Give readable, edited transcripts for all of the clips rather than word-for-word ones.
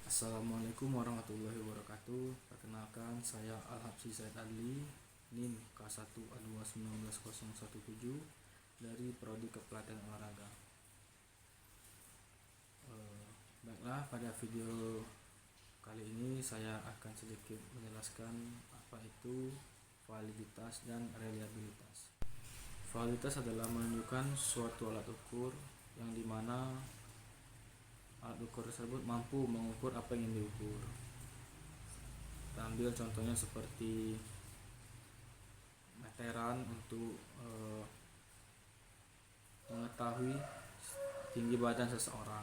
Assalamualaikum warahmatullahi wabarakatuh. Perkenalkan, saya Al-Habsyi Said Adli, NIM K1A2190117 dari Prodi Kepelatihan Olahraga. Baiklah, pada video kali ini saya akan sedikit menjelaskan apa itu validitas dan reliabilitas. Validitas adalah menunjukkan suatu alat ukur yang dimana alat ukur tersebut mampu mengukur apa yang diukur. Kita ambil contohnya seperti meteran untuk mengetahui tinggi badan seseorang.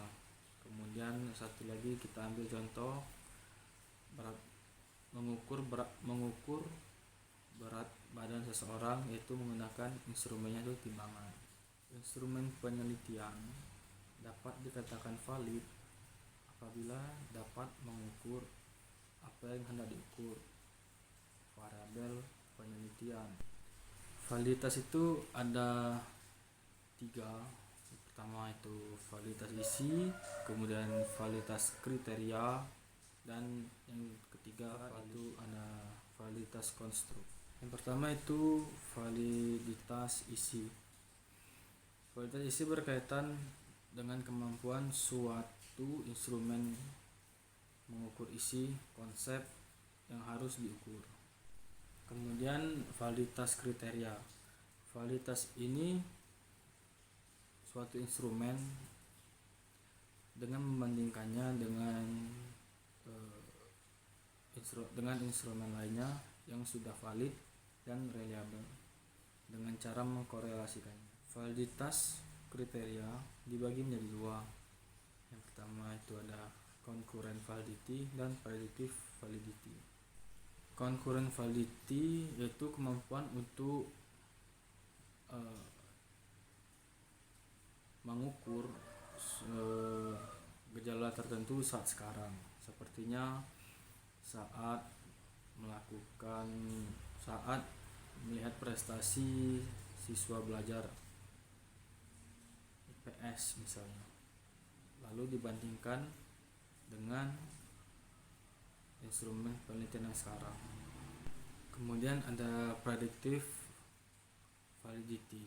Kemudian satu lagi kita ambil contoh mengukur berat badan seseorang, yaitu menggunakan instrumennya itu timbangan. Instrumen penelitian dapat dikatakan valid apabila dapat mengukur apa yang hendak diukur, variabel penelitian. Validitas itu ada 3. Pertama itu validitas isi, kemudian validitas kriteria, dan yang ketiga itu ada validitas konstruk. Yang pertama itu validitas isi. Validitas isi berkaitan dengan kemampuan suatu instrumen mengukur isi konsep yang harus diukur. Kemudian validitas kriteria. Validitas ini suatu instrumen dengan membandingkannya dengan instrumen lainnya yang sudah valid dan reliable dengan cara mengkorelasikannya. Validitas kriteria dibagi menjadi 2. Yang pertama itu ada concurrent validity dan predictive validity. Concurrent validity yaitu kemampuan untuk mengukur gejala tertentu saat sekarang, sepertinya saat melihat prestasi siswa belajar IPS misalnya, lalu dibandingkan dengan instrumen penelitian yang sekarang. Kemudian ada predictive validity.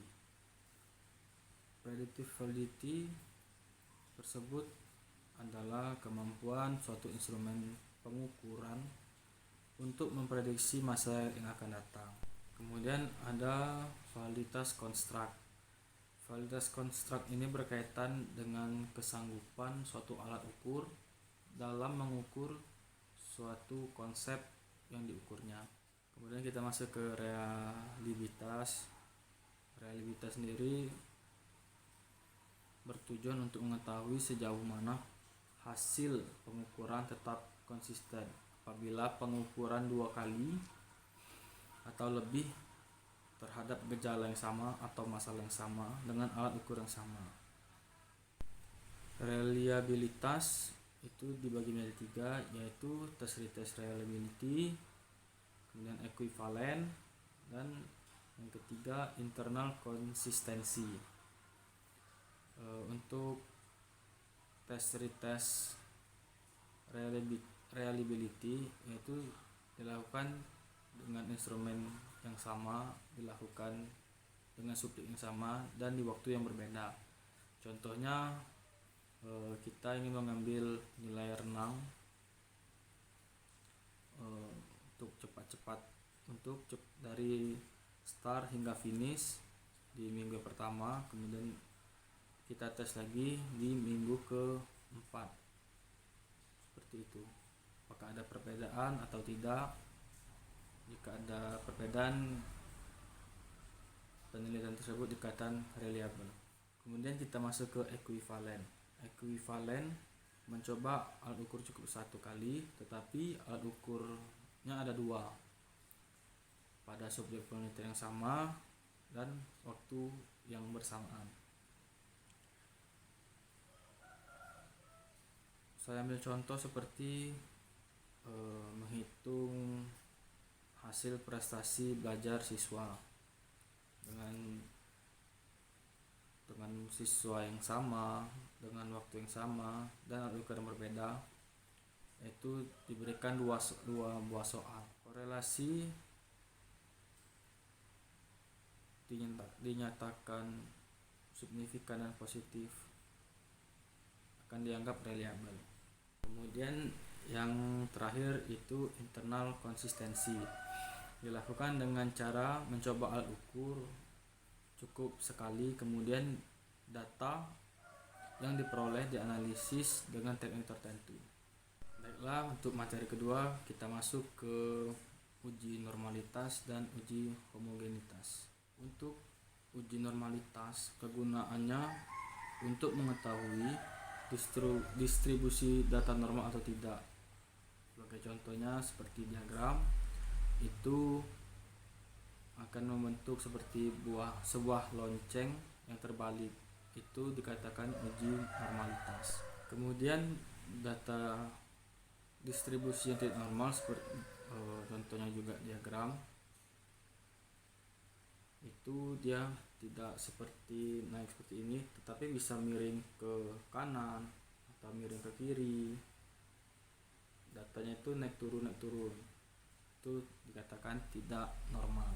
Predictive validity tersebut adalah kemampuan suatu instrumen pengukuran untuk memprediksi masa yang akan datang. Kemudian ada validitas konstruk. Validitas konstruk ini berkaitan dengan kesanggupan suatu alat ukur dalam mengukur suatu konsep yang diukurnya. Kemudian kita masuk ke reliabilitas. Reliabilitas sendiri bertujuan untuk mengetahui sejauh mana hasil pengukuran tetap konsisten apabila pengukuran 2 kali atau lebih terhadap gejala yang sama atau masalah yang sama dengan alat ukur yang sama. Reliabilitas itu dibagi menjadi 3, yaitu test reliability, kemudian equivalent, dan yang ketiga internal consistency. Untuk tes reliability yaitu dilakukan dengan instrumen yang sama, dilakukan dengan subjek yang sama dan di waktu yang berbeda. Contohnya kita ingin mengambil nilai renang untuk cepat-cepat dari start hingga finish di minggu pertama, kemudian kita tes lagi di minggu ke-4. Seperti itu. Apakah ada perbedaan atau tidak? Jika ada perbedaan, penelitian tersebut dikatakan reliable. Kemudian kita masuk ke equivalent. Equivalent mencoba alat ukur cukup 1 kali, tetapi alat ukurnya ada 2 pada subjek penelitian yang sama dan waktu yang bersamaan. Saya ambil contoh seperti menghitung hasil prestasi belajar siswa dengan siswa yang sama, dengan waktu yang sama, dan alat ukur yang berbeda. yaitu diberikan dua buah soal. Korelasi dinyatakan signifikan dan positif akan dianggap reliabel. Kemudian yang terakhir itu internal konsistensi, dilakukan dengan cara mencoba alat ukur cukup sekali, kemudian data yang diperoleh dianalisis dengan teknik tertentu. Baiklah, untuk materi kedua kita masuk ke uji normalitas dan uji homogenitas. Untuk uji normalitas, kegunaannya untuk mengetahui distribusi data normal atau tidak. Sebagai contohnya seperti diagram, itu akan membentuk seperti sebuah lonceng yang terbalik. Itu dikatakan uji normalitas. Kemudian data distribusi yang tidak normal seperti contohnya juga diagram, itu dia tidak seperti naik seperti ini, tetapi bisa miring ke kanan atau miring ke kiri. Datanya itu naik turun, itu dikatakan tidak normal.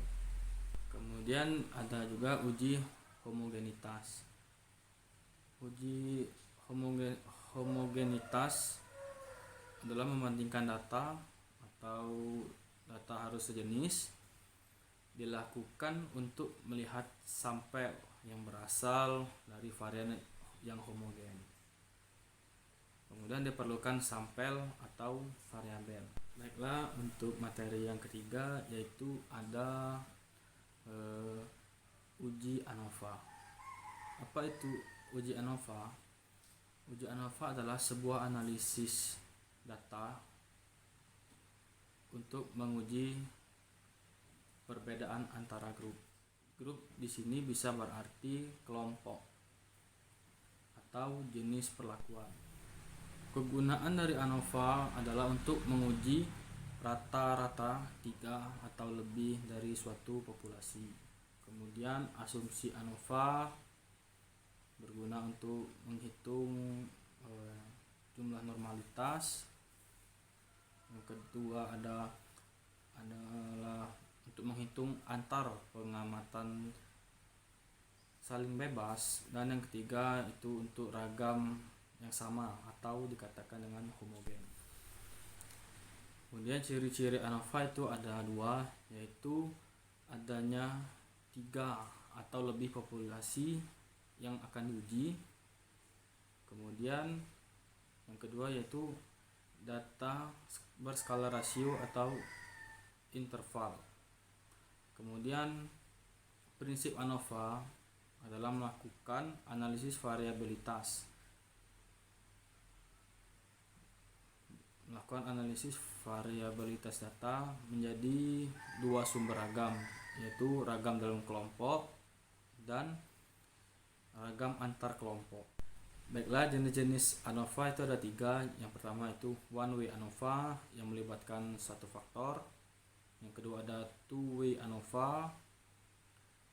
Kemudian ada juga uji homogenitas. Uji homogenitas adalah membandingkan data atau data harus sejenis, dilakukan untuk melihat sampel yang berasal dari varian yang homogen. Kemudian diperlukan sampel atau variabel. Baiklah, untuk materi yang ketiga yaitu ada uji ANOVA. Apa itu uji ANOVA? Uji ANOVA adalah sebuah analisis data untuk menguji perbedaan antara grup. Grup di sini bisa berarti kelompok atau jenis perlakuan. Kegunaan dari ANOVA adalah untuk menguji rata-rata 3 atau lebih dari suatu populasi. Kemudian asumsi ANOVA berguna untuk menghitung jumlah normalitas. Yang kedua adalah untuk menghitung antar pengamatan saling bebas, dan yang ketiga itu untuk ragam yang sama atau dikatakan dengan homogen. Kemudian ciri-ciri ANOVA itu ada 2, yaitu adanya 3 atau lebih populasi yang akan diuji. Kemudian yang kedua yaitu data berskala rasio atau interval. Kemudian prinsip ANOVA adalah melakukan analisis variabilitas. Melakukan analisis variabilitas data menjadi 2 sumber ragam, yaitu ragam dalam kelompok dan ragam antar kelompok. Baiklah, jenis-jenis ANOVA itu ada 3. Yang pertama itu one way ANOVA yang melibatkan satu faktor. Yang kedua ada two way ANOVA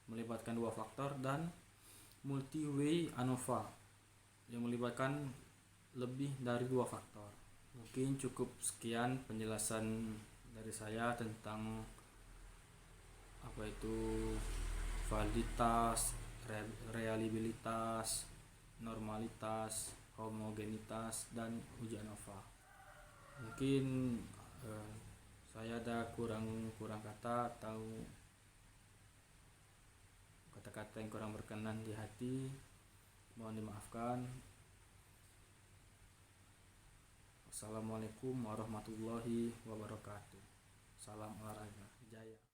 melibatkan 2 faktor, dan multi way ANOVA yang melibatkan lebih dari 2 faktor. Mungkin cukup sekian penjelasan dari saya tentang apa itu validitas, reliabilitas, normalitas, homogenitas, dan uji ANOVA. Mungkin saya ada kurang kata atau kata-kata yang kurang berkenan di hati, mohon dimaafkan. Assalamualaikum warahmatullahi wabarakatuh. Salam olahraga jaya.